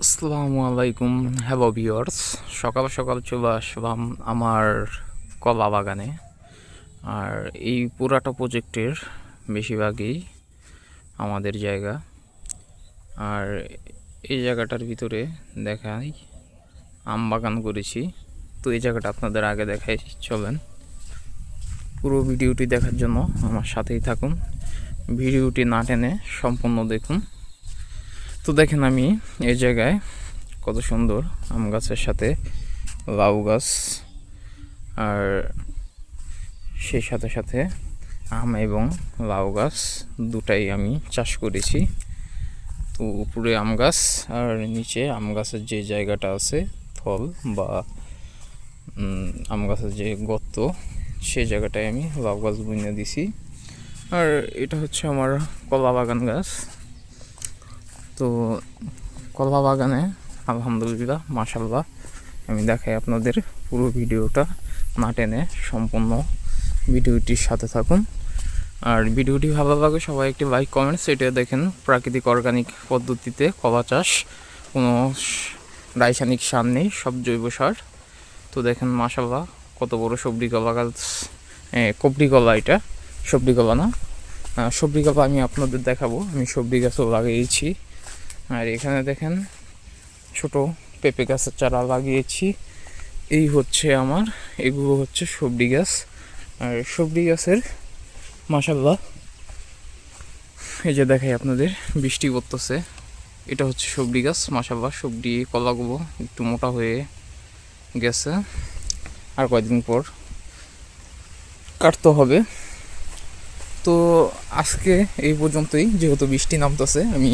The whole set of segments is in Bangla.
আসসালামু আলাইকুম। হ্যালো ভিউয়ার্স, সকাল সকাল চলে আসলাম আমার কলা বাগানে। আর এই পুরাটা প্রজেক্টের বেশিরভাগই আমাদের জায়গা। আর এই জায়গাটার ভিতরে দেখাই আম বাগান করেছি। তো এই জায়গাটা আপনাদের আগে দেখাই, চলেন পুরো ভিডিওটি দেখার জন্য আমার সাথেই থাকুন, ভিডিওটি না টেনে সম্পূর্ণ দেখুন। তো দেখেন আমি এই জায়গায় কত সুন্দর আম গাছের সাথে লাউ গাছ, আর সেই সাথে সাথে আম এবং লাউ গাছ দুটাই আমি চাষ করেছি। তো উপরে আম গাছ আর নিচে আম গাছের যে জায়গাটা আছে থল বা আম গাছের যে গর্ত, সেই জায়গাটায় আমি লাউ গাছ বুনে দিছি। আর এটা হচ্ছে আমার কলা বাগান গাছ। তো কলা বাগানে আলহামদুলিল্লাহ মাশাআল্লাহ আমি দেখাই আপনাদের, পুরো ভিডিওটা না টেনে সম্পূর্ণ ভিডিওটির সাথে থাকুন। আর ভিডিওটি ভালো লাগে সবাই একটি লাইক কমেন্টস, এটা দেখেন প্রাকৃতিক অর্গানিক পদ্ধতিতে কলা চাষ, কোনো রাসায়নিক সার নেই, সব জৈব সার। তো দেখেন মাশাআল্লাহ কত বড় সবজি কলা গাছ, কবরি কলা, এটা সবজি কলা না, সবজি কলা আমি আপনাদের দেখাবো। আমি সবজি গাছও লাগিয়েছি। আর এখানে দেখেন ছোট পেঁপে গাছের চারা লাগিয়েছি। এই হচ্ছে আমার, এগুলো হচ্ছে সবজি গাছ। আর সবজি গাছের মাশাআল্লাহ এই যে দেখাই আপনাদের, বৃষ্টি পড়তেছে, এটা হচ্ছে সবজি গাছ। মাশাআল্লাহ সবজি কলাগুলো একটু মোটা হয়ে গেছে, আর কয়েকদিন পর কাটতে হবে। তো আজকে এই পর্যন্তই, যেহেতু বৃষ্টি নামতেছে আমি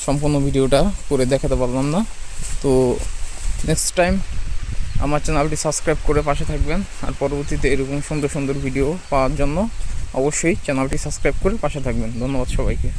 সম্পূর্ণ ভিডিওটা করে দেখাতে পারলাম না। তো নেক্সট টাইম আমার চ্যানেলটি সাবস্ক্রাইব করে পাশে থাকবেন। আর পরবর্তীতে এরকম সুন্দর সুন্দর ভিডিও পাওয়ার জন্য অবশ্যই চ্যানেলটি সাবস্ক্রাইব করে পাশে থাকবেন। ধন্যবাদ সবাইকে।